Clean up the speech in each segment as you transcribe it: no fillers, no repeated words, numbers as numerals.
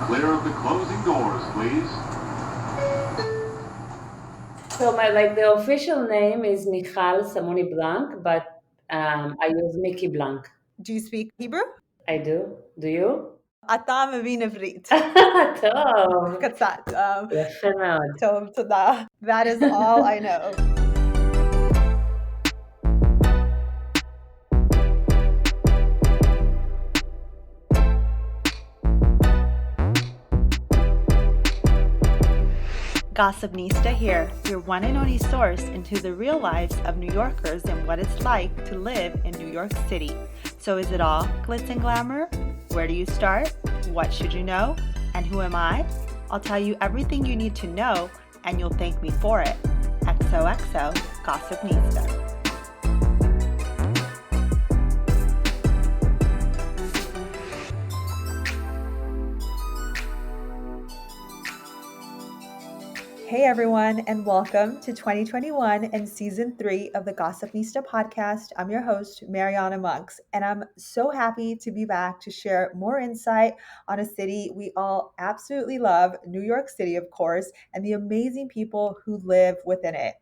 clear of the closing doors, please. So the official name is Michal Samoni Blanc, but I use Mickey Blanc. Do you speak Hebrew? I do. Do you? אתה מבין עברית. טוב. קצת. יפה מאוד. טוב, תודה. That is all I know. Gossipnista here, your one and only source into the real lives of New Yorkers and what it's like to live in New York City. So is it all glitz and glamour? Where do you start? What should you know? And who am I? I'll tell you everything you need to know, and you'll thank me for it. XOXO, Gossipnista. Hey everyone, and welcome to 2021 and season 3 of the Gossipnista podcast. I'm your host, Mariana Monks, and I'm so happy to be back to share more insight on a city we all absolutely love, New York City, of course, and the amazing people who live within it.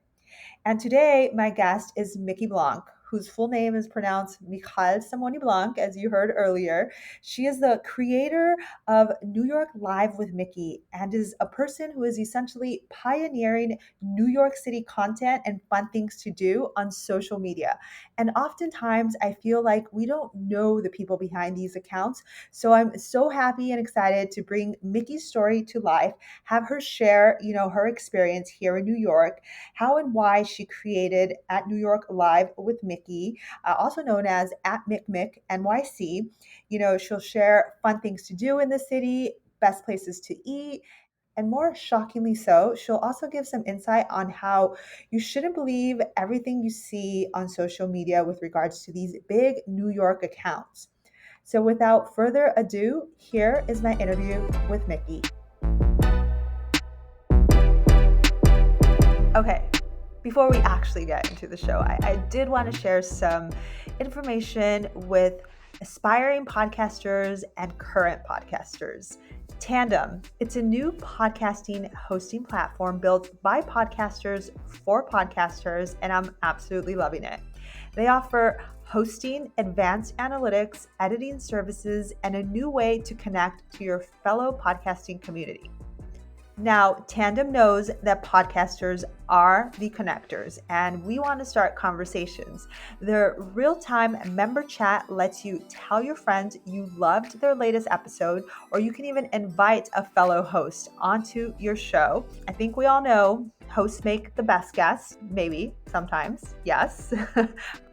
And today, my guest is Mickey Blanc, whose full name is pronounced Michal Samoni Blanc, as you heard earlier. She is the creator of New York Live with Mickey and is a person who is essentially pioneering New York City content and fun things to do on social media. And oftentimes, I feel like we don't know the people behind these accounts. So I'm so happy and excited to bring Mickey's story to life, have her share, her experience here in New York, how and why she created at New York Live with Mickey, also known as at MickMick NYC. She'll share fun things to do in the city, best places to eat, and more shockingly so, she'll also give some insight on how you shouldn't believe everything you see on social media with regards to these big New York accounts. So without further ado, here is my interview with Mickey. Okay, before we actually get into the show, I did want to share some information with aspiring podcasters and current podcasters. Tandem, it's a new podcasting hosting platform built by podcasters for podcasters, and I'm absolutely loving it. They offer hosting, advanced analytics, editing services, and a new way to connect to your fellow podcasting community. Now, Tandem knows that podcasters are the connectors, and we want to start conversations. Their real-time member chat lets you tell your friends you loved their latest episode, or you can even invite a fellow host onto your show. I think we all know hosts make the best guests, maybe, sometimes, yes.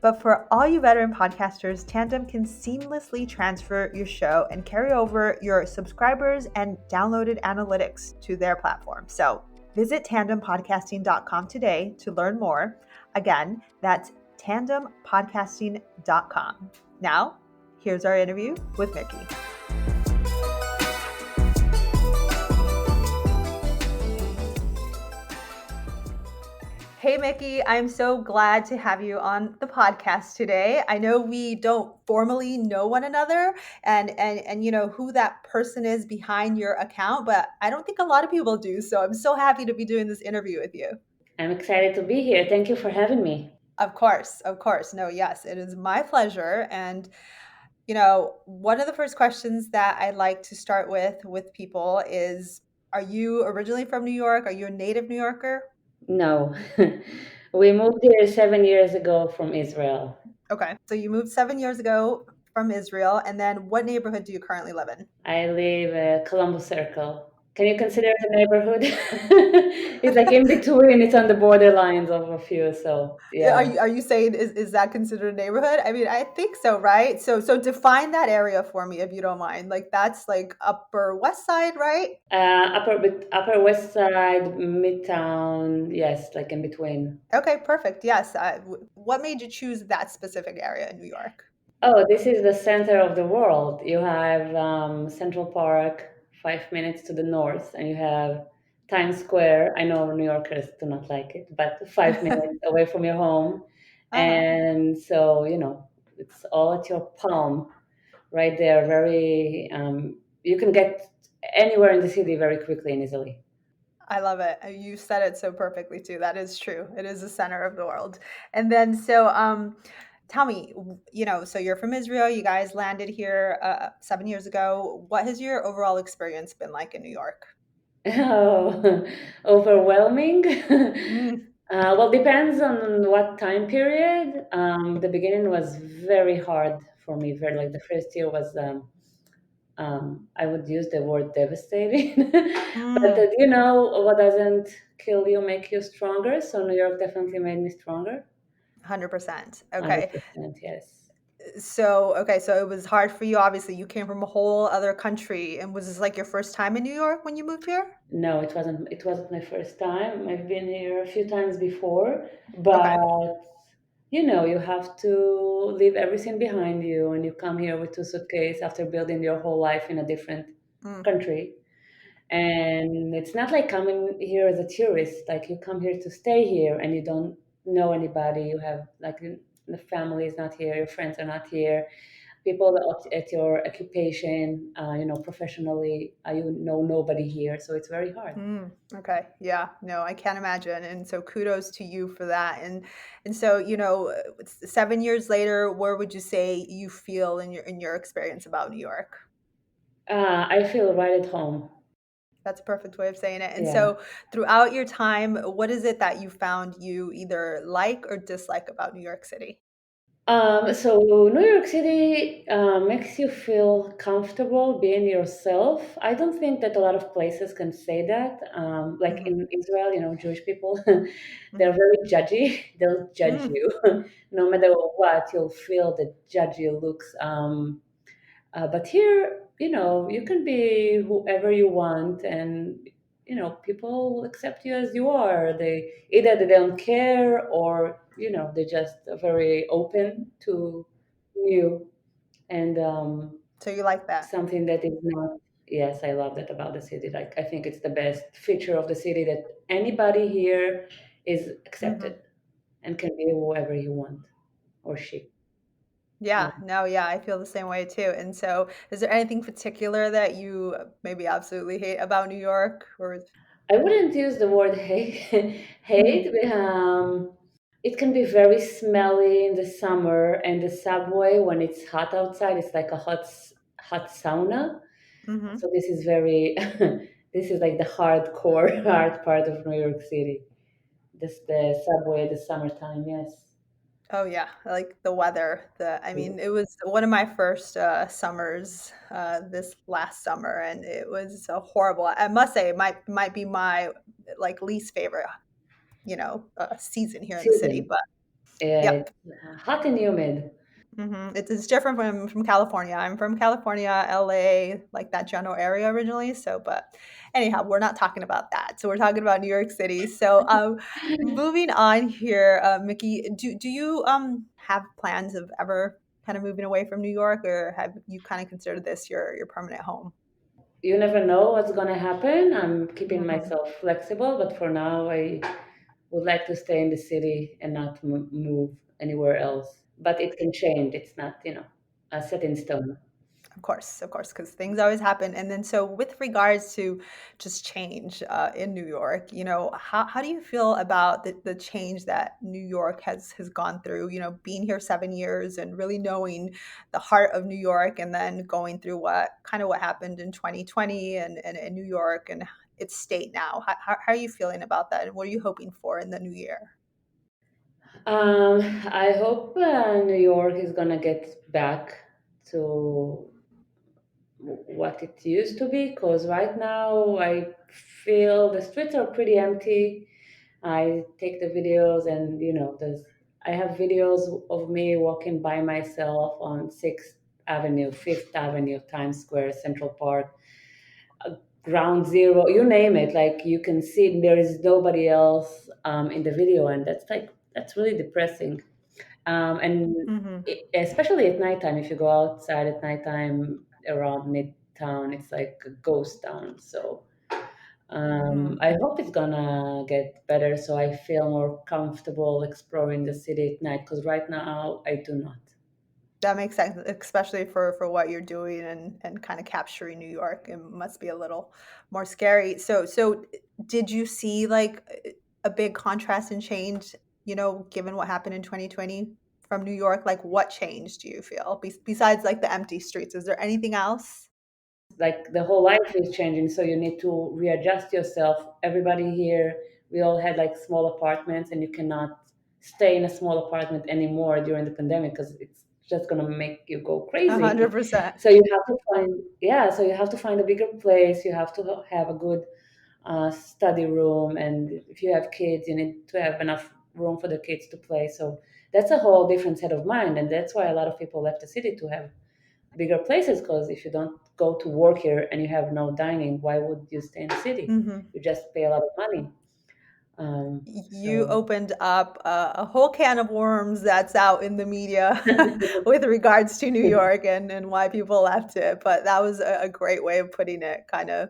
But for all you veteran podcasters, Tandem can seamlessly transfer your show and carry over your subscribers and downloaded analytics to their platform. So visit tandempodcasting.com today to learn more. Again, that's tandempodcasting.com. Now, here's our interview with Mickey. Hey, Mickey, I'm so glad to have you on the podcast today. I know we don't formally know one another and who that person is behind your account, but I don't think a lot of people do. So I'm so happy to be doing this interview with you. I'm excited to be here. Thank you for having me. Of course. No, yes, it is my pleasure. And one of the first questions that I like to start with people is, are you originally from New York? Are you a native New Yorker? No. We moved here 7 years ago from Israel. Okay. So you moved 7 years ago from Israel. And then what neighborhood do you currently live in? I live Columbus Circle. Can you consider it a neighborhood? It's like in between. It's on the borderlines of a few. So yeah. Are you saying is that considered a neighborhood? I mean, I think so, right? So define that area for me, if you don't mind. Like that's like Upper West Side, right? Upper West Side, Midtown. Yes, like in between. Okay, perfect. Yes. What made you choose that specific area in New York? Oh, this is the center of the world. You have Central Park, 5 minutes to the north, and you have Times Square. I know New Yorkers do not like it, but 5 minutes away from your home. And so, it's all at your palm right there. You can get anywhere in the city very quickly and easily. I love it. You said it so perfectly too. That is true. It is the center of the world. And then, so, tell me, so you're from Israel. You guys landed here 7 years ago. What has your overall experience been like in New York? Oh, overwhelming. Mm, Well, depends on what time period. The beginning was very hard for me. Very like the first year was I would use the word devastating, but mm, what doesn't kill you make you stronger. So New York definitely made me stronger. 100%. Okay. 100%, yes. So it was hard for you. Obviously, you came from a whole other country. And was this like your first time in New York when you moved here? No, it wasn't. It wasn't my first time. I've been here a few times before, Okay. but you have to leave everything behind you, and you come here with two suitcases after building your whole life in a different Mm, country. And it's not like coming here as a tourist. Like you come here to stay here, and you don't know anybody. You have like the family is not here, your friends are not here, people at your occupation, professionally, you know nobody here, so it's very hard. okay. Yeah. No, I can't imagine. And so kudos to you for that. And so, 7 years later, where would you say you feel in your experience about New York? I feel right at home. That's a perfect way of saying it. And Yeah. so throughout your time, what is it that you found you either like or dislike about New York City? So New York City makes you feel comfortable being yourself. I don't think that a lot of places can say that. Like Hmm. in Israel, Jewish people, they're Hmm. very judgy. They'll judge Mm, you. No matter what, you'll feel the judgy looks. But here, you can be whoever you want, and people will accept you as you are. They don't care, or they're just very open to you. And so you like that? something that is not. Yes, I love that about the city. Like I think it's the best feature of the city that anybody here is accepted Hmm. and can be whoever you want or she. Yeah. Yeah, no, yeah, I feel the same way too. And so, is there anything particular that you maybe absolutely hate about New York? Or I wouldn't use the word hate. hmm. Hate. It can be very smelly in the summer, and the subway when it's hot outside, it's like a hot sauna. Hmm. So this is very. This is like the hardcore hard part of New York City. This the subway, the summertime. Yes. Oh yeah, like the weather. I mean, it was one of my first summers this last summer, and it was horrible. I must say, it might be my like least favorite, season here in the city. Season. But It's yep. hot and humid. It's different from California. I'm from California, LA, like that general area originally. So, but anyhow, we're not talking about that. So we're talking about New York City. So, moving on here, Mickey, do you have plans of ever kind of moving away from New York, or have you kind of considered this your permanent home? You never know what's gonna happen. I'm keeping Hmm. myself flexible, but for now, I would like to stay in the city and not move anywhere else. But it can change. It's not, set in stone. Of course, because things always happen. And then, so with regards to just change in New York, how do you feel about the change that New York has gone through? Being here 7 years and really knowing the heart of New York, and then going through what happened in 2020 and in New York and its state now. How are you feeling about that, and what are you hoping for in the new year? I hope New York is gonna get back to what it used to be, because right now I feel the streets are pretty empty. I take the videos, and I have videos of me walking by myself on Sixth Avenue, Fifth Avenue, Times Square, Central Park, Ground Zero, you name it. Like you can see, there is nobody else in the video, and that's really depressing. And Hmm. especially at nighttime, if you go outside at nighttime around Midtown, it's like a ghost town. So Hmm. I hope it's gonna get better, so I feel more comfortable exploring the city at night. Because right now I do not. That makes sense, especially for what you're doing and kind of capturing New York. It must be a little more scary. So did you see like a big contrast and change, given what happened in 2020 from New York? Like what changed, do you feel? Besides like the empty streets, is there anything else? Like the whole life is changing, so you need to readjust yourself. Everybody here, we all had like small apartments, and you cannot stay in a small apartment anymore during the pandemic because it's just going to make you go A crazy. 100%. So you have to find, yeah, so you have to find a bigger place. You have to have a good study room, and if you have kids, you need to have enough room for the kids to play. So that's a whole different set of mind, and that's why a lot of people left the city to have bigger places, because if you don't go to work here and you have no dining, why would you stay in the city? Hmm. You just pay a lot of money. You So opened up a whole can of worms that's out in the media with regards to New York and why people left it. But that was a great way of putting it, kind of,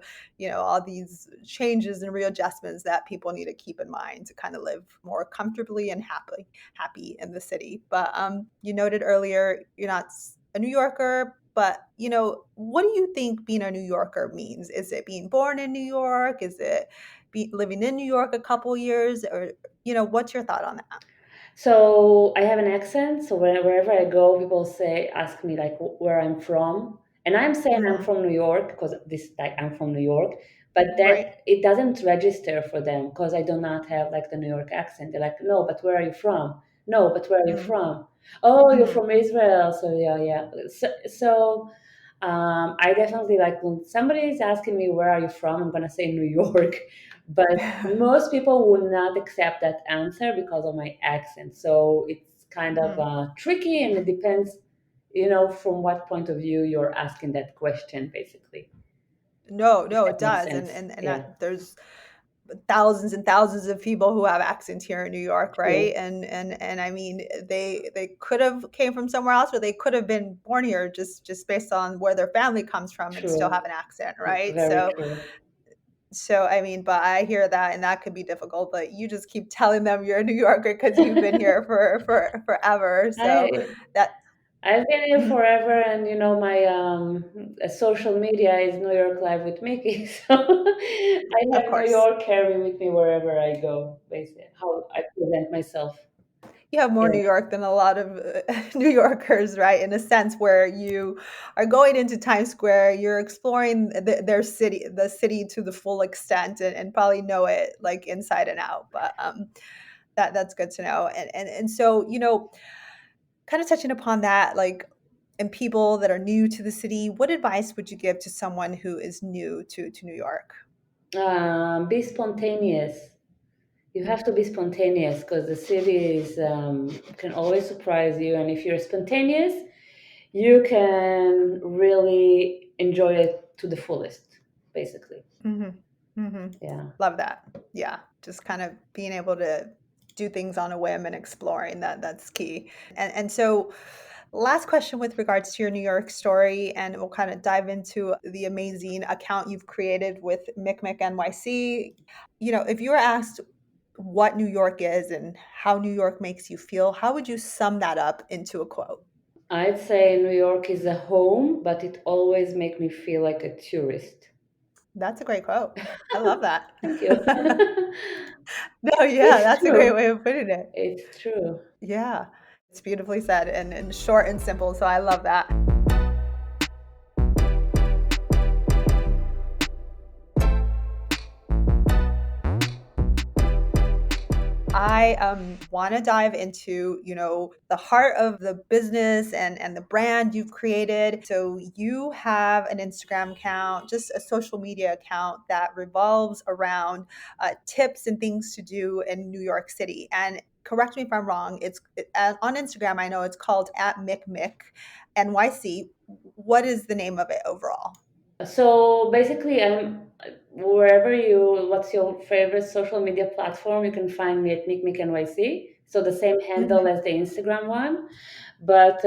all these changes and readjustments that people need to keep in mind to kind of live more comfortably and happy in the city. But you noted earlier you're not a New Yorker, but what do you think being a New Yorker means? Is it being born in New York? Is it living in New York a couple years, or what's your thought on that? So I have an accent. So wherever I go, people ask me like where I'm from, and I'm saying I'm Hmm. from New York because this like I'm from New York, but Right. that it doesn't register for them because I do not have like the New York accent. They're like, no, but where are you from? No, but where are you Mm-hmm. from? Oh, you're Mm-hmm. from Israel. So yeah, yeah. So I definitely like when somebody is asking me where are you from, I'm gonna say New York, but most people would not accept that answer because of my accent. So it's kind of Hmm. tricky, and it depends, from what point of view you're asking that question, basically. No, If no, that it makes does, and sense. and and Yeah, that, there's thousands and thousands of people who have accents here in New York, right? true, And I mean, they could have came from somewhere else, or they could have been born here just based on where their family comes from and still true, have an accent, right? very So true. I mean, but I hear that, and that could be difficult. But you just keep telling them you're a New Yorker because you've been here for forever. So I that, I've been here forever, and my social media is New York Live with Mickey, so I of have New course, York carry with me wherever I go. Basically, how I present myself. you have more Yeah, New York than a lot of New Yorkers, right? In a sense, where you are going into Times Square, you're exploring their city, the city to the full extent, and probably know it like inside and out. But that's good to know. And so kind of touching upon that, like, and people that are new to the city, what advice would you give to someone who is new to New York? be spontaneous. You have to be spontaneous because the city can always surprise you, and if you're spontaneous, you can really enjoy it to the fullest. Basically, Hmm. Hmm. yeah. Love that. Yeah, just kind of being able to do things on a whim and exploring that's key. And so last question with regards to your New York story, and we'll kind of dive into the amazing account you've created with Mick NYC. If you were asked what New York is and how New York makes you feel, how would you sum that up into a quote? I'd say New York is a home, but it always makes me feel like a tourist. That's a great quote. I love that. Thank you. No, yeah, It's that's a great true. way of putting it. It's true. Yeah, it's beautifully said and short and simple. So I love that. I want to dive into, the heart of the business and the brand you've created. So you have an Instagram account, just a social media account that revolves around tips and things to do in New York City. And correct me if I'm wrong. On Instagram. I know it's called @MickMick NYC. What is the name of it overall? So basically, I'm what's your favorite social media platform? You can find me at NYC. So the same handle Hmm. as the Instagram one. But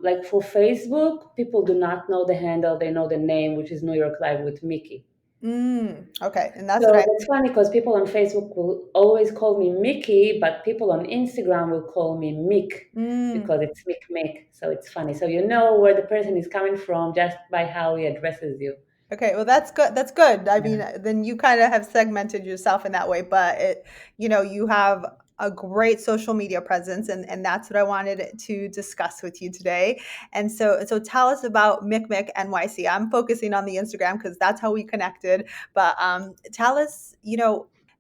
like for Facebook, people do not know the handle, they know the name, which is New York Live with Mickey. Okay, and that's what So I. that's funny because people on Facebook will always call me Mickey, but people on Instagram will call me Mick Mm, because it's Mick Mick. So it's funny. So you know where the person is coming from just by how he addresses you. okay, well that's good. That's good. I Yeah. mean, then you kind of have segmented yourself in that way, but you have a great social media presence, and that's what I wanted to discuss with you today. And so tell us about Mick NYC. I'm focusing on the Instagram because that's how we connected. But tell us,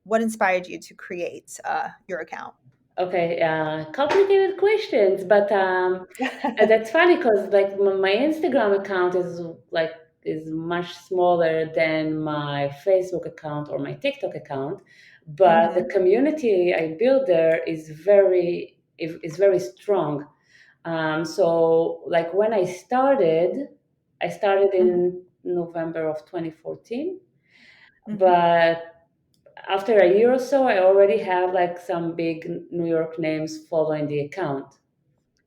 what inspired you to create your account. Okay, complicated questions, but that's funny because like my Instagram account is much smaller than my Facebook account or my TikTok account, but the Mm-hmm. community I built there is very strong. So like when I started Mm-hmm. in November of 2014, Mm-hmm. but after a year or so, I already have like some big New York names following the account.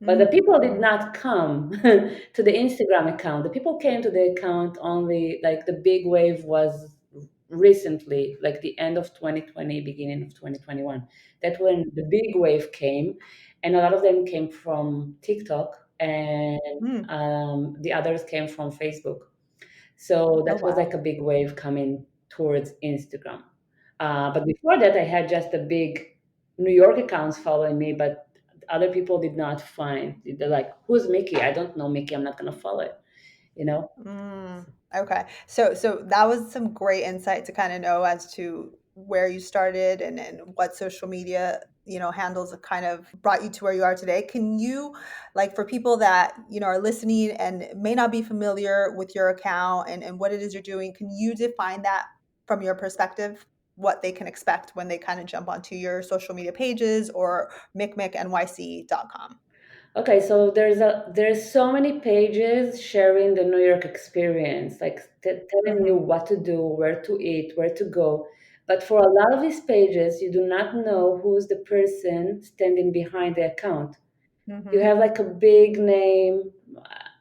But the people did Mm-hmm. not come to the Instagram account. The people came to the account only like the big wave was recently, like the end of 2020, beginning of 2021. That's when the big wave came, and a lot of them came from TikTok, and Mm. the others came from Facebook. So Oh that was wow. like a big wave coming towards Instagram. But before that, I had just the big New York accounts following me, but other people did not find. They're like, "Who's Mickey? I don't know Mickey. I'm not gonna follow it." You know? Okay. So that was some great insight to kind of know as to where you started and what social media, handles that kind of brought you to where you are today. Can you, like, for people that, are listening and may not be familiar with your account and what it is you're doing, can you define that from your perspective? What they can expect when they kind of jump onto your social media pages or micmicnyc.com. Okay, so there's so many pages sharing the New York experience, like telling you Mm-hmm. what to do, where to eat, where to go. But for a lot of these pages, you do not know who's the person standing behind the account. You Mm-hmm. have like a big name,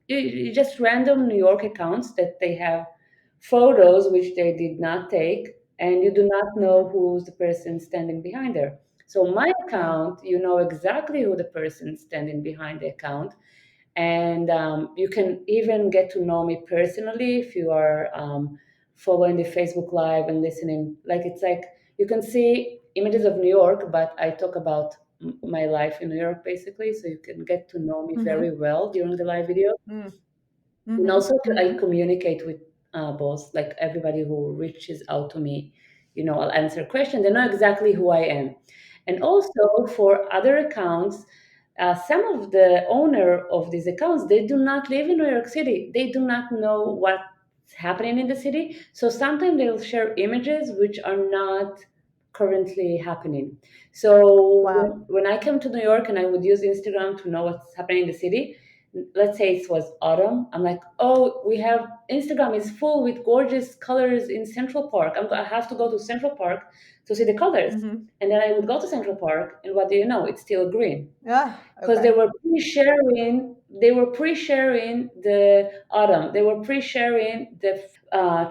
you just random New York accounts that they have photos which they did not take, and you do not know Mm-hmm. who's the person standing behind there. So my Mm-hmm. account, you know exactly who the person standing behind the account, and you can even get to know me personally if you are following the Facebook Live and listening. Like it's like you can see images of New York, but I talk about my life in New York basically, so you can get to know me Mm-hmm. very well during the live video. And Mm-hmm. also, I Mm-hmm. communicate with both, like everybody who reaches out to me. I'll answer questions. They know exactly who I am. And also for other accounts, some of the owner of these accounts, they do not live in New York City. They do not know what's happening in the city. So sometimes they'll share images which are not currently happening. So Wow. when I came to New York and I would use Instagram to know what's happening in the city, let's say it was autumn, I'm like, oh, we have Instagram is full with gorgeous colors in Central Park. I have to go to Central Park to see the colors. Mm-hmm. And then I would go to Central Park, and what do you know? It's still green Yeah. because Okay. they were pre-sharing the autumn, they were pre-sharing the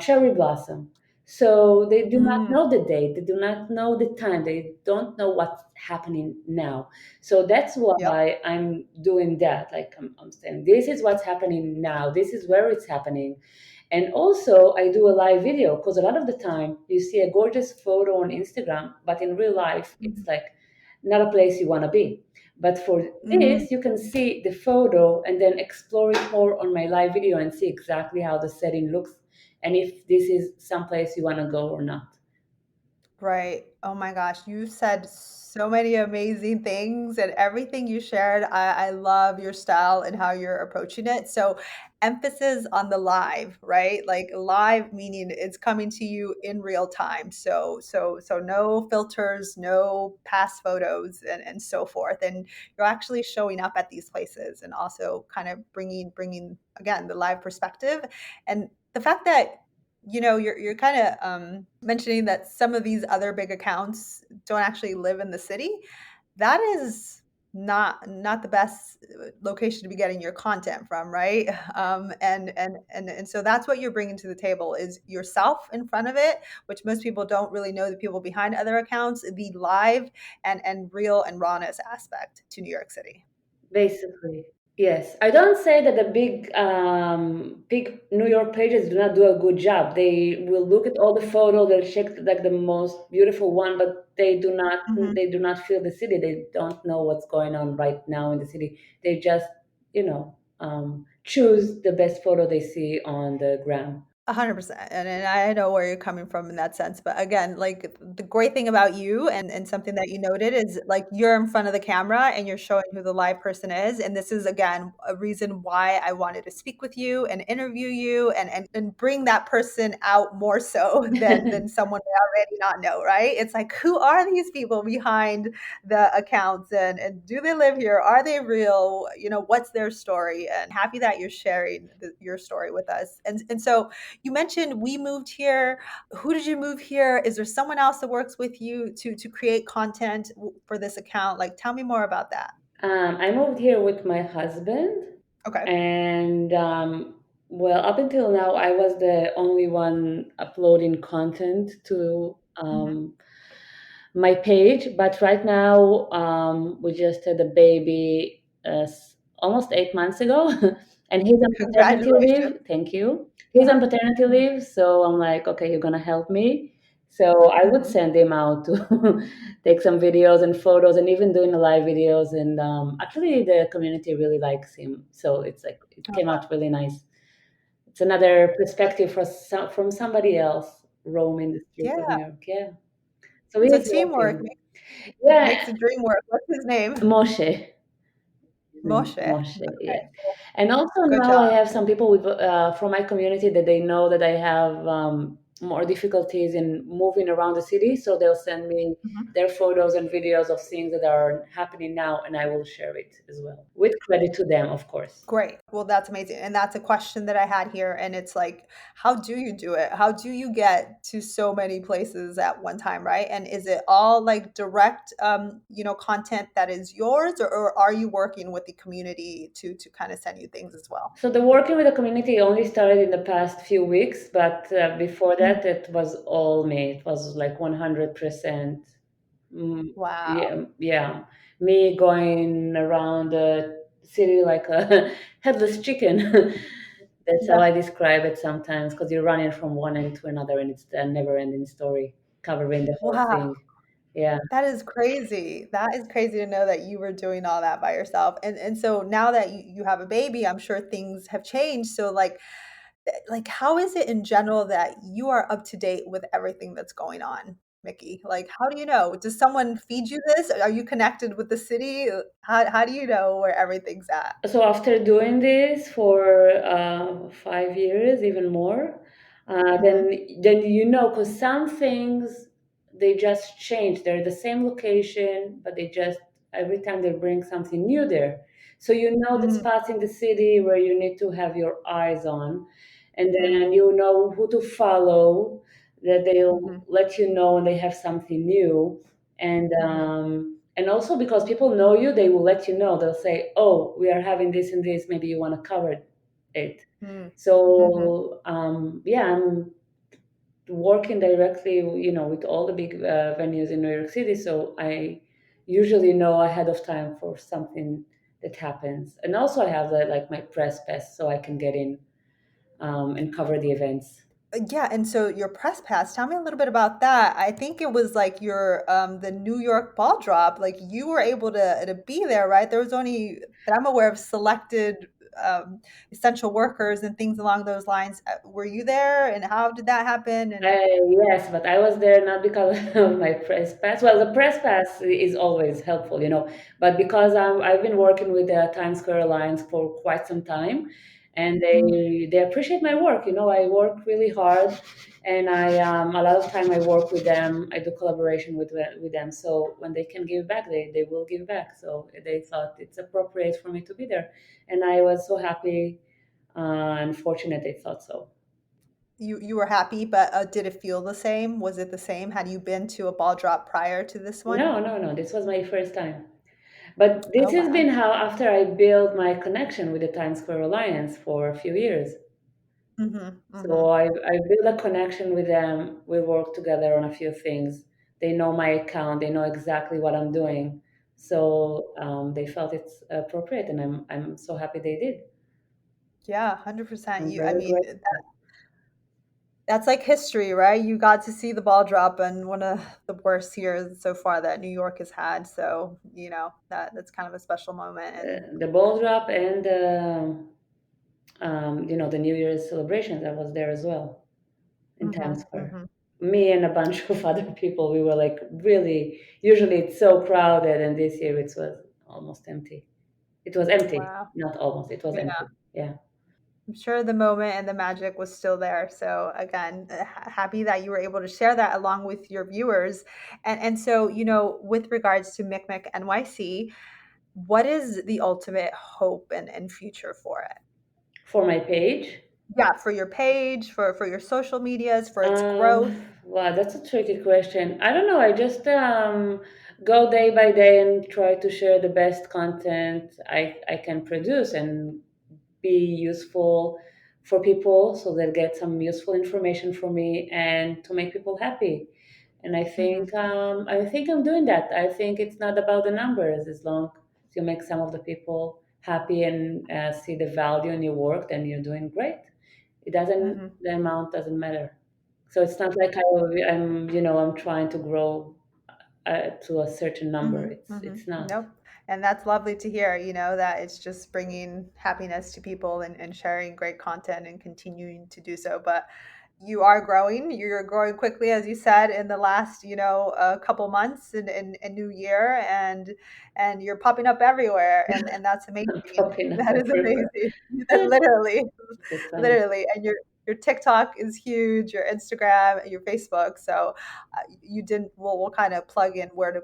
cherry blossom. So they do not Mm. know the date, they do not know the time, they don't know what's happening now. So that's Yep. why I'm doing that. Like I'm saying this is what's happening now, this is where it's happening. And also, I do a live video because a lot of the time you see a gorgeous photo on Instagram, but in real life, it's Mhm. like not a place you want to be. But for Mhm. this, you can see the photo and then explore it more on my live video and see exactly how the setting looks and if this is someplace you want to go or not. Right. Oh my gosh, you said so many amazing things and everything you shared. I love your style and how you're approaching it. So, emphasis on the live, right? Like live meaning it's coming to you in real time. So no filters, no past photos and so forth. And you're actually showing up at these places and also kind of bringing again the live perspective and the fact that you're kind of mentioning that some of these other big accounts don't actually live in the city. That is not the best location to be getting your content from, right? And so that's what you're bringing to the table is yourself in front of it, which most people don't really know the people behind other accounts, the live and real and rawness aspect to New York City. Basically, yes. I don't say that the big New York pages do not do a good job. They will look at all the photos, they'll check like the most beautiful one, but Mhm. they do not feel the city. They don't know what's going on right now in the city. They just, choose the best photo they see on the gram. 100%. And I know where you're coming from in that sense. But again, like the great thing about you and something that you noted is like you're in front of the camera and you're showing who the live person is. And this is again a reason why I wanted to speak with you and interview you and bring that person out more so than someone may already not know, right? It's like who are these people behind the accounts and do they live here? Are they real? You know, what's their story? And happy that you're sharing your story with us. And so you mentioned we moved here. Who did you move here? Is there someone else that works with you to create content for this account? Like, tell me more about that. I moved here with my husband, Okay. and well, up until now, I was the only one uploading content to Hmm. my page. But right now, we just had a baby almost 8 months ago, and he's on paternity Congratulations. leave. Thank you. He's on paternity leave, so I'm like, okay, you're gonna help me. So I would Hmm. send him out to take some videos and photos, and even doing the live videos. And actually, the community really likes him, so it's like it Oh, came wow. out really nice. It's another perspective from somebody else roaming the streets of Yeah. New York. Yeah, so So he's teamwork working. Yeah, makes the dream work. What's his name? Moshe. His name is Moshe. Moshe, Okay. yes. And also Good now job. I have some people from my community that they know that I have more difficulties in moving around the city, so they'll send me Mhm. their photos and videos of things that are happening now, and I will share it as well, with credit to them, of course. Great. Well, that's amazing. And that's a question that I had here. And it's like, how do you do it? How do you get to so many places at one time, right? And is it all like direct, content that is yours, or are you working with the community to kind of send you things as well? So the working with the community only started in the past few weeks, but before Mhm. that, it was all me. It was like 100%. Wow. Yeah, yeah. Me going around the city like a headless chicken. That's how Yeah. I describe it sometimes, because you're running from one end to another, and it's a never-ending story covering the whole Wow. thing. Yeah. That is crazy. That is crazy to know that you were doing all that by yourself. And so now that you have a baby, I'm sure things have changed. So like how is it in general that you are up to date with everything that's going on, Mickey? Like how do you know? Does someone feed you this? Are you connected with the city? How do you know where everything's at? So after doing this for 5 years, even more, Hmm. then because some things they just change. They're the same location, but they just every time they bring something new there. So you know the Mm, spots in the city where you need to have your eyes on, and then mm, you know who to follow. That they'll hmm, let you know when they have something new, hmm, and also because people know you, they will let you know. They'll say, "Oh, we are having this and this. Maybe you want to cover it." mm, hmm. So yeah, I'm working directly, with all the big venues in New York City. So I usually know ahead of time for something that happens, and also I have like my press pass, so I can get in and cover the events. Yeah, and so your press pass, tell me a little bit about that. I think it was like your the New York ball drop, like you were able to be there, right? There was only that I'm aware of selected essential workers and things along those lines. Were you there and how did that happen? And Yes, but I was there not because of my press pass. Well, the press pass is always helpful, but because I've been working with the Times Square Alliance for quite some time, and mm, they appreciate my work. I work really hard, and I a lot of time I work with them. I do collaboration with them. So when they can give back, they will give back. So they thought it's appropriate for me to be there, and I was so happy and fortunate they thought so. you were happy, but did it feel the same? Was it the same? Had you been to a ball drop prior to this one? No, no, no. This was my first time. But Oh, this has wow. been how after I built my connection with the Times Square Alliance for a few years. Mm-hmm, mm-hmm. So I built a connection with them. We work together on a few things. They know my account. They know exactly what I'm doing. So they felt it's appropriate, and I'm so happy they did. Yeah, 100%. I'm You, I very mean, grateful. that's like history, right? You got to see the ball drop and one of the worst years so far that New York has had. So, that's kind of a special moment. And The ball drop and the New Year's celebrations. I was there as well in hmm Times Square. hmm Me and a bunch of other people. We were like really. Usually it's so crowded, and this year it was almost empty. It was empty, wow. not almost. It was Yeah. empty. Yeah. I'm sure the moment and the magic was still there. So again, happy that you were able to share that along with your viewers. And so, with regards to Micmic NYC, what is the ultimate hope and future for it? For my page, Yeah, for your page, for your social medias, for its growth. wow, that's a tricky question. I don't know. I just go day by day and try to share the best content I can produce and be useful for people so they'll get some useful information from me and to make people happy. And hmm I think I'm doing that. I think it's not about the numbers. As long as you make some of the people happy and see the value in your work, then you're doing great. It doesn't, hmm the amount doesn't matter. So it's not like I'm trying to grow to a certain number. It's not. Nope. And that's lovely to hear, that it's just bringing happiness to people and sharing great content and continuing to do so. But you are growing. You're growing quickly, as you said, in the last, couple months in New Year, and you're popping up everywhere, and that's amazing. Popping up That is everywhere. amazing. Literally, So funny. literally. And your TikTok is huge, your Instagram, your Facebook. So you didn't. We'll kind of plug in where to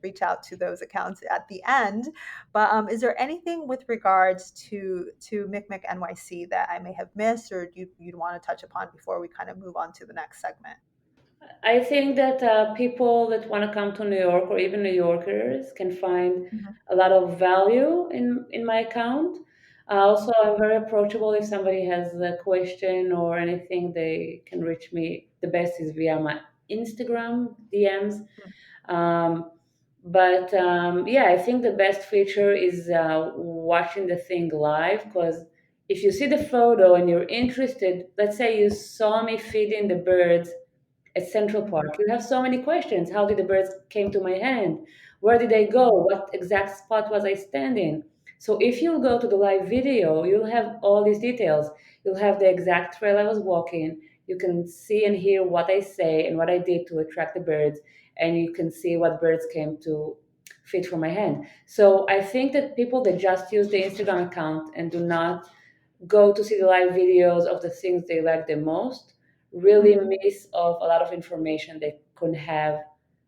reach out to those accounts at the end. But is there anything with regards to Micmic NYC that I may have missed, or you'd want to touch upon before we kind of move on to the next segment? I think that people that want to come to New York or even New Yorkers can find Mhm, a lot of value in my account. mhm, Also, I'm very approachable. If somebody has a question or anything, they can reach me. The best is via my Instagram DMs. Um, but yeah, I think the best feature is watching the thing live because if you see the photo and you're interested, let's say you saw me feeding the birds at Central mhm, Park. You have so many questions. How did the birds came to my hand? Where did they go? mhm, What exact spot was I standing? So if you go to the live video, you'll have all these details. You'll have the exact trail I was walking. You can see and hear what I say and what I did to attract the birds, and you can see what birds came to feed from my hand. So I think that people that just use the Instagram account and do not go to see the live videos of the things they like the most really mhm, miss of a lot of information they couldn't have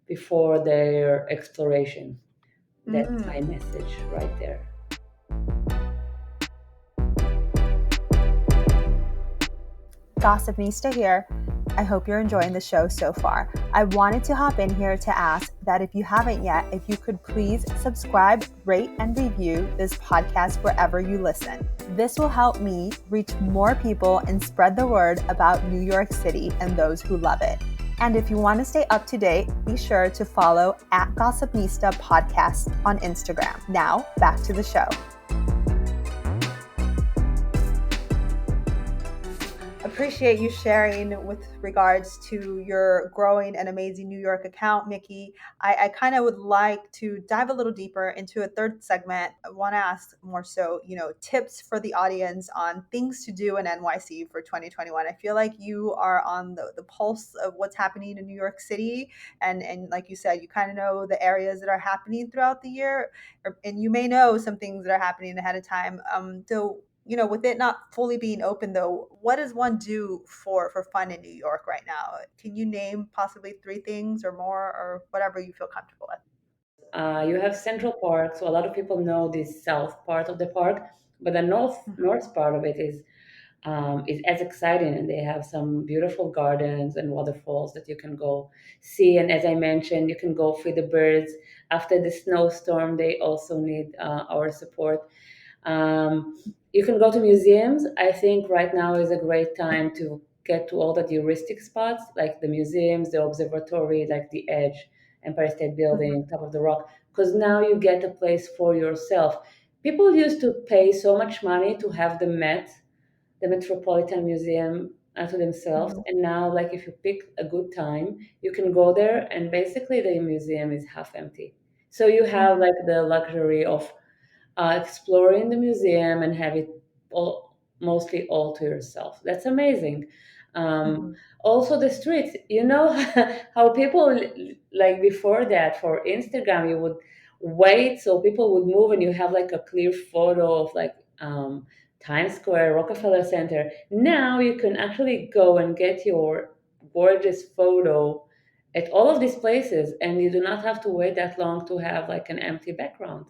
before their exploration. That's my mhm. message right there. Gossipnista here. I hope you're enjoying the show so far. I wanted to hop in here to ask that if you haven't yet, if you could please subscribe, rate, and review this podcast wherever you listen. This will help me reach more people and spread the word about New York City and those who love it. And if you want to stay up to date, be sure to follow at Gossipnista Podcast on Instagram. Now, back to the show. Appreciate you sharing with regards to your growing and amazing New York account, Mickey. I kind of would like to dive a little deeper into a third segment. I want to ask more so, tips for the audience on things to do in NYC for 2021. I feel like you are on the pulse of what's happening in New York City. And like you said, you kind of know the areas that are happening throughout the year, and you may know some things that are happening ahead of time. So with it not fully being open though, what does one do for fun in New York right now? Can you name possibly three things or more or whatever you feel comfortable with? You have Central Park, so a lot of people know this south part of the park, but the north Mhm, north part of it is is as exciting, and they have some beautiful gardens and waterfalls that you can go see. And as I mentioned, you can go feed the birds. After the snowstorm, they also need our support. Um, you can go to museums. I think right now is a great time to get to all the touristic spots, like the museums, the observatory, like the Edge, Empire State Mhm. Building, Top of the Rock, because now you get a place for yourself. People used to pay so much money to have the Metropolitan Museum, to themselves, Mhm. and now, like, if you pick a good time, you can go there, and basically the museum is half empty. So you have Mhm. like the luxury of exploring the museum and have it mostly all to yourself. That's amazing. Mhm. Also, the streets. You know how people like before that for Instagram, you would wait so people would move, and you have like a clear photo of like Times Square, Rockefeller Center. Now you can actually go and get your gorgeous photo at all of these places, and you do not have to wait that long to have like an empty background.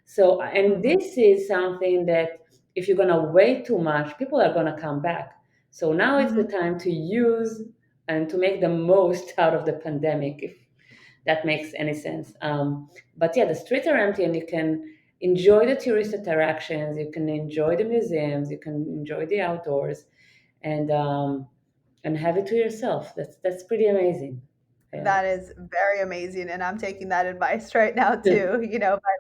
So, and Mhm. this is something that if you're gonna wait too much, people are gonna come back. So now it's the Mhm. time to use and to make the most out of the pandemic, if that makes any sense. But yeah, the streets are empty, and you can enjoy the tourist attractions, you can enjoy the museums, you can enjoy the outdoors, and have it to yourself. That's pretty amazing. Yeah. That is very amazing, and I'm taking that advice right now too.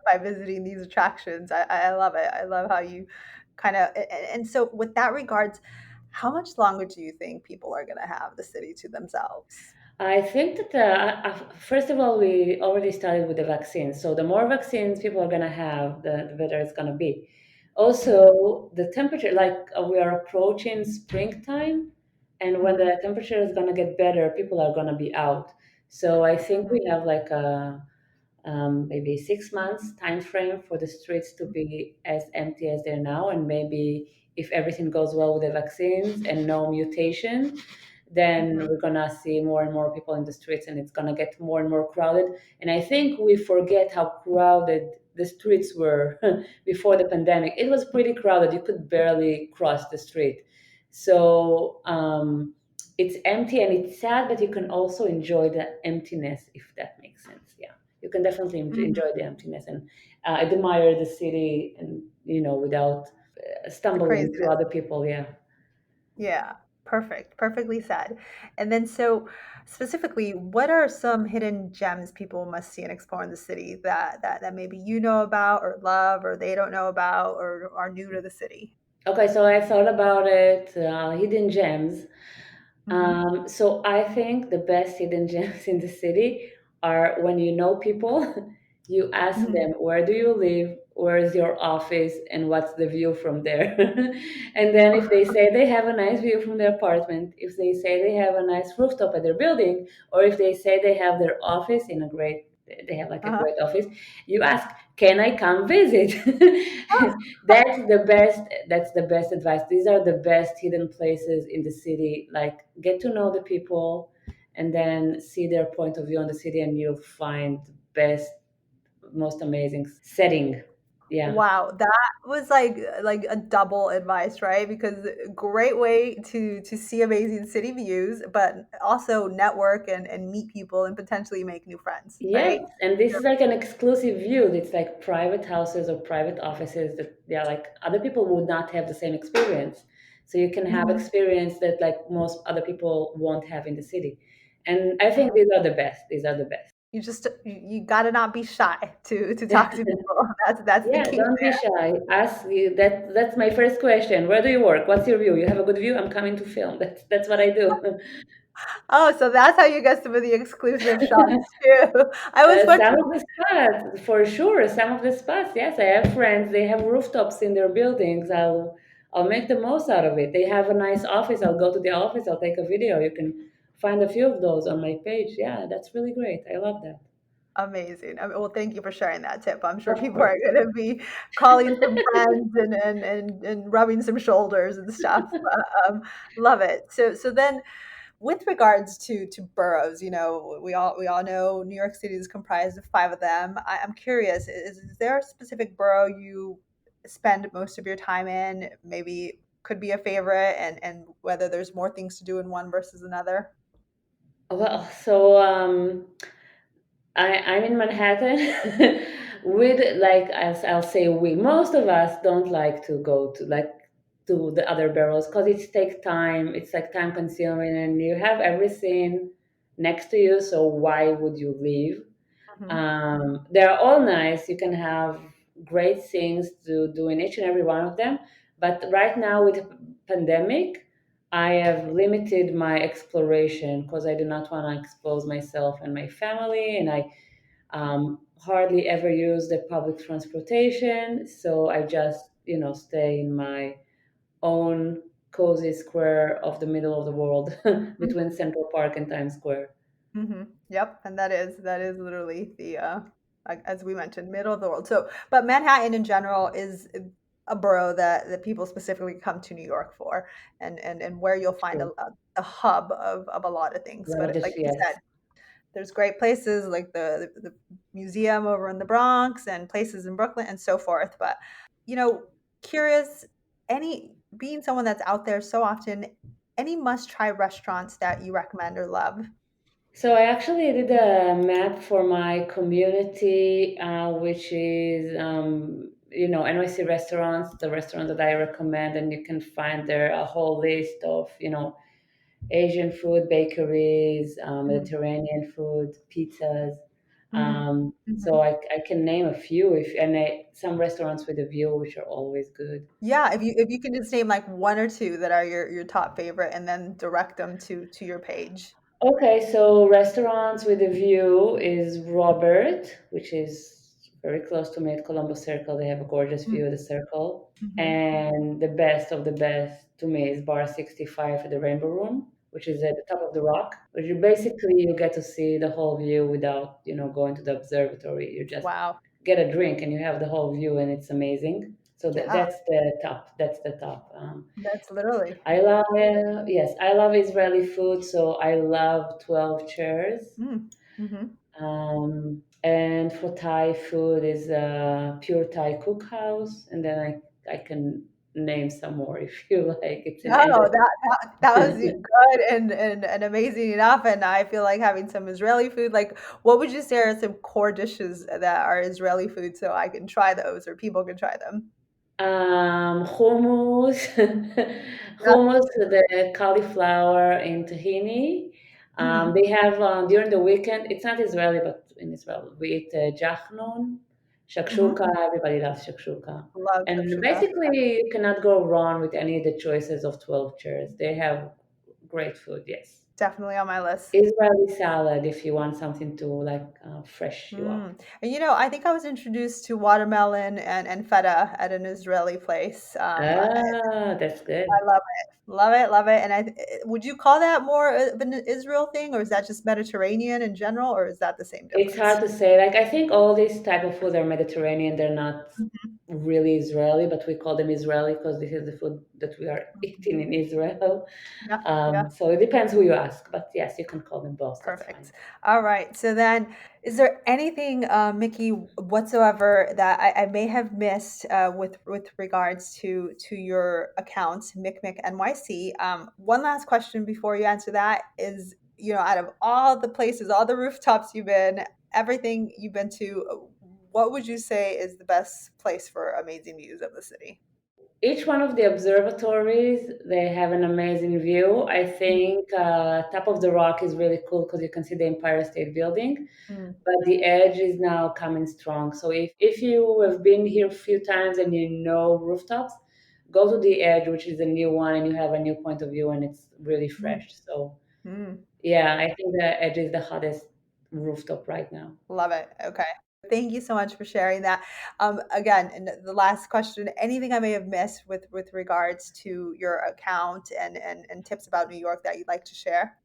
By visiting these attractions, I love it. I love how you kind of and so with that regards, how much longer do you think people are going to have the city to themselves? I think that first of all, we already started with the vaccines. So the more vaccines people are gonna have, the better it's gonna be. Mhm. Also, the temperature, like we are approaching springtime, and when Mhm. the temperature is gonna get better, people are gonna be out. So I think Mhm. we have like a maybe 6 months time frame for the streets to be as empty as they're now, and maybe if everything goes well with the vaccines and no mutation, then Mhm. we're gonna see more and more people in the streets, and it's gonna get more and more crowded. And I think we forget how crowded the streets were before the pandemic. It was pretty crowded, you could barely cross the street. So it's empty and it's sad, but you can also enjoy the emptiness, if that makes sense. Yeah, you can definitely Mhm. enjoy the emptiness and admire the city, and without The stumbling into craziness. other people. Yeah. Yeah, perfect. Perfectly said. And then, so specifically, what are some hidden gems people must see and explore in the city that maybe you know about or love or they don't know about or are new to the city? Okay, so I thought about it, hidden gems. Hmm. So I think the best hidden gems in the city are when you know people, you ask Hmm. them, where do you live? Where is your office? And what's the view from there? And then if they say they have a nice view from their apartment, if they say they have a nice rooftop at their building, or if they say they have their office in a great, they have like a Uh-huh. great office, you ask, can I come visit? That's the best. That's the best advice. These are the best hidden places in the city. Like, get to know the people, and then see their point of view on the city, and you'll find the best, most amazing setting. Yeah. Wow, that was like a double advice, right? Because great way to see amazing city views, but also network and meet people and potentially make new friends, Yes, right? and this is like an exclusive view. It's like private houses or private offices that, yeah, like other people would not have the same experience. So you can have Mhm. experience that like most other people won't have in the city. And I think Uh-huh. these are the best. These are the best. You gotta not be shy to talk to people. That's the Yeah, key don't be there. shy. Ask you that's my first question. Where do you work? What's your view? You have a good view? I'm coming to film. That's what I do. Oh, so that's how you get some of the exclusive shots too. I was Some wondering. of the spots, for sure. Some of the spots, yes. I have friends. They have rooftops in their buildings. I'll make the most out of it. They have a nice office. I'll go to the office. I'll take a video. You can find a few of those on my page. Yeah, that's really great. I love that. Amazing. Well, thank you for sharing that tip. I'm sure Of people course. are gonna be calling some friends and rubbing some shoulders and stuff. Love it. So then with regards to boroughs, we all know New York City is comprised of five of them. I'm curious, is there a specific borough you spend most of your time in? Maybe could be a favorite, and whether there's more things to do in one versus another? Well, so I'm in Manhattan. With like, as I'll say, we most of us don't like to go to like to the other boroughs because it takes time. It's like time consuming, and you have everything next to you. So why would you leave? Hmm. They're all nice. You can have great things to do in each and every one of them. But right now with the pandemic, I have limited my exploration because I do not want to expose myself and my family, and I hardly ever use the public transportation. So I just, stay in my own cozy square of the middle of the world between Central Park and Times Square. Hmm. Yep, and that is literally the like, as we mentioned, middle of the world. So, but Manhattan in general is a borough that people specifically come to New York for, and where you'll find True. a hub of a lot of things. Well, But just like you said, yes. there's great places like the museum over in the Bronx and places in Brooklyn and so forth. But you know, curious, any being someone that's out there so often, any must try restaurants that you recommend or love? So I actually did a map for my community, which is, NYC restaurants, the restaurants that I recommend, and you can find there a whole list of, Asian food, bakeries, Mhm. Mediterranean food, pizzas. Mhm. So Mhm. I can name a few, some restaurants with a view, which are always good. Yeah, if you can just name like one or two that are your top favorite, and then direct them to your page. Okay, so restaurants with a view is Robert, which is very close to me at Columbus Circle. They have a gorgeous Mm. view of the circle. Mhm. And the best of the best to me is Bar 65 at the Rainbow Room, which is at the top of the rock, which you get to see the whole view without, going to the observatory. You just Wow. get a drink and you have the whole view and it's amazing. So Yeah, that's the top. That's the top. that's literally. I love yes, I love Israeli food, so I love 12 chairs. Mm. Mhm. And for Thai food is Pure Thai Cookhouse, and then I can name some more if you like. It's in No, Ender. that was good and amazing enough, and I feel like having some Israeli food, like, what would you say are some core dishes that are Israeli food so I can try those or people can try them? Hummus, Yeah. hummus, the cauliflower in tahini. Mhm. They have during the weekend. It's not Israeli, but in Israel we eat jachnun, shakshuka. Mhm. Everybody loves shakshuka, Love and shakshuka. basically you cannot go wrong with any of the choices of 12 chairs. They have great food. Yes, Definitely on my list. Israeli salad if you want something to like fresh you up. And I think I was introduced to watermelon and feta at an Israeli place. Ah, that's I good. love it, love it, love it. And would you call that more of an Israel thing, or is that just Mediterranean in general, or is that the same It's difference? hard to say. Like I think all these type of foods are Mediterranean. They're not Mhm. really Israeli, but we call them Israeli because this is the food that we are eating in Israel. Yeah, yeah. So it depends who you ask. But yes, you can call them both. That's fine. Perfect. All right. So then, is there anything, Mickey, whatsoever that I may have missed with regards to your account, MicMic NYC? One last question before you answer that is, out of all the places, all the rooftops you've been, everything you've been to, what would you say is the best place for amazing views of the city? Each one of the observatories, they have an amazing view. I think top of the rock is really cool because you can see the Empire State Building. Mm-hmm. But the edge is now coming strong. So if you have been here a few times and you know rooftops, go to the edge, which is a new one, and you have a new point of view, and it's really fresh. So Mm-hmm. yeah, I think the edge is the hottest rooftop right now. Love it. Okay. Thank you so much for sharing that. Again, and the last question, anything I may have missed with regards to your account and tips about New York that you'd like to share?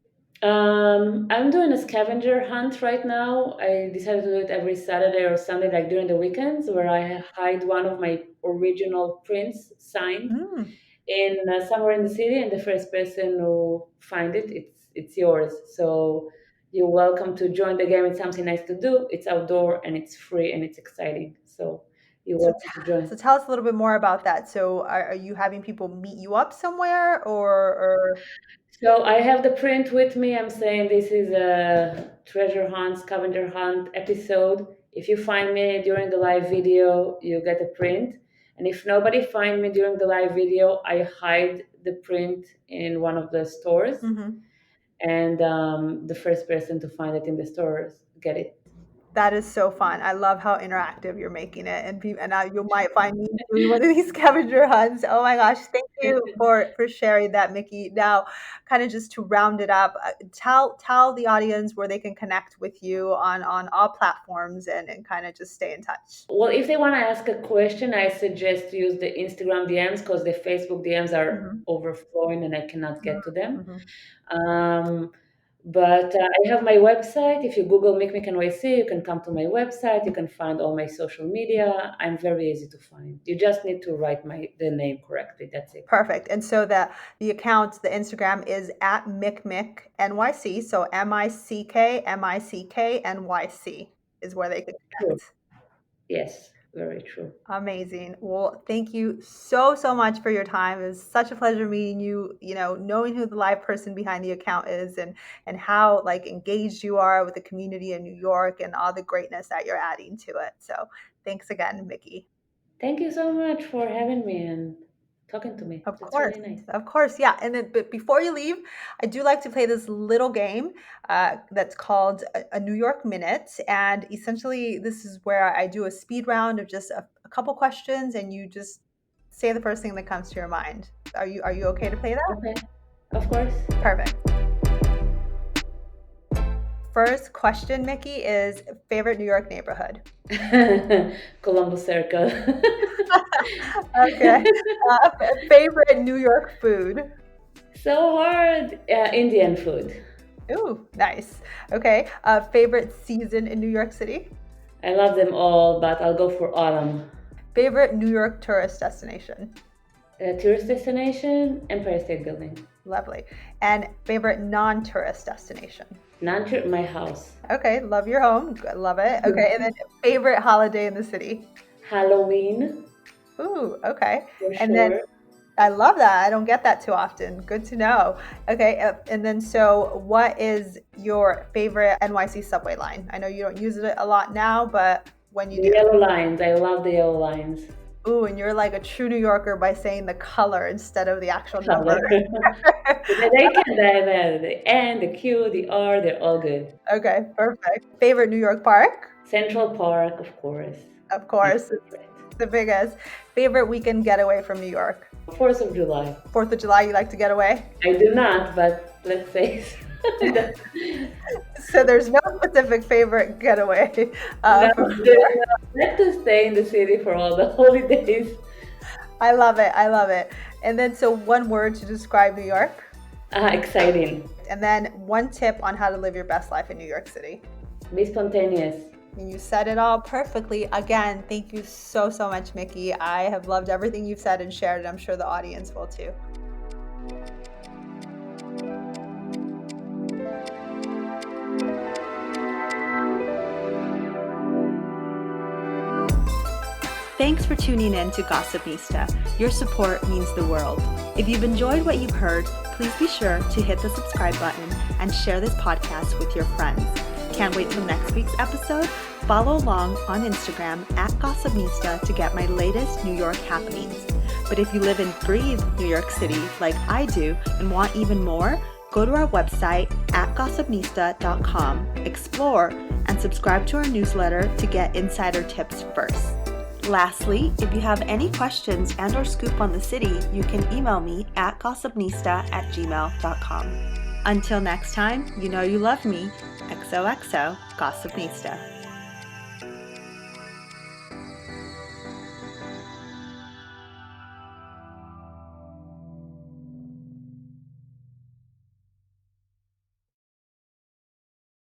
I'm doing a scavenger hunt right now. I decided to do it every Saturday or Sunday, like during the weekends, where I hide one of my original prints signed Mm, in somewhere in the city, and the first person who find it, it's yours. So you're welcome to join the game. It's something nice to do. It's outdoor and it's free and it's exciting. So you're So, welcome to join. so tell us a little bit more about that. So are you having people meet you up somewhere or So I have the print with me. I'm saying this is a treasure hunt, scavenger hunt episode. If you find me during the live video, you get a print. And if nobody find me during the live video, I hide the print in one of the stores. Mhm. And the first person to find it in the stores get it. That is so fun. I love how interactive you're making it, and now you might find me doing one of these scavenger hunts. Oh my gosh, thank you for sharing that, Mickey. Now, kind of just to round it up, tell the audience where they can connect with you on all platforms and kind of just stay in touch. Well, if they want to ask a question, I suggest use the Instagram DMs because the Facebook DMs are Mhm. overflowing and I cannot get to them. Mhm. But I have my website. If you Google Mikmik NYC, you can come to my website. You can find all my social media. I'm very easy to find. You just need to write the name correctly. That's it. Perfect. And so the account, the Instagram is at Mikmik NYC. So MICK is where they can True. connect. Yes, very true. Amazing. Well, thank you so much for your time. It was such a pleasure meeting you, knowing who the live person behind the account is and how like engaged you are with the community in New York and all the greatness that you're adding to it. So thanks again, Mickey. Thank you so much for having me and talking to me. Of That's course. really nice. Of course. Yeah. And then, but before you leave, I do like to play this little game that's called a New York Minute. And essentially, this is where I do a speed round of just a couple questions and you just say the first thing that comes to your mind. Are you okay to play that? Okay, of course. Perfect. First question, Mickey, is favorite New York neighborhood. Columbus Circle. Okay. Favorite New York food. So hard. Indian food. Ooh, nice. Okay. Favorite season in New York City. I love them all, but I'll go for autumn. Favorite New York tourist destination. Tourist destination, Empire State Building. Lovely. And favorite non-tourist destination. My house. Okay, love your home. Love it. Okay, and then favorite holiday in the city. Halloween. Ooh, okay. For And sure. then I love that. I don't get that too often. Good to know. Okay, and then so what is your favorite NYC subway line? I know you don't use it a lot now, but when you The do. yellow lines. I love the yellow lines. Ooh, and you're like a true New Yorker by saying the color instead of the actual number. The N, the Q, the R, they're all good. Okay, perfect. Favorite New York park? Central Park, of course. Of course, it's the biggest. Favorite weekend getaway from New York? 4th of July. 4th of July, you like to get away? I do not, but let's say So there's no specific favorite getaway. I from New York. like to stay in the city for all the holidays. I love it. I love it. And then, so one word to describe New York. Exciting. And then one tip on how to live your best life in New York City. Be spontaneous. And you said it all perfectly. Again, thank you so much, Mickey. I have loved everything you've said and shared, and I'm sure the audience will too. Thanks for tuning in to Gossipnista. Your support means the world. If you've enjoyed what you've heard, please be sure to hit the subscribe button and share this podcast with your friends. Can't wait till next week's episode? Follow along on Instagram at Gossipnista to get my latest New York happenings. But if you live and breathe New York City like I do and want even more, go to our website at gossipnista.com, explore, and subscribe to our newsletter to get insider tips first. Lastly, if you have any questions and or scoop on the city, you can email me at gossipnista@gmail.com. Until next time, you know you love me. XOXO Gossipnista.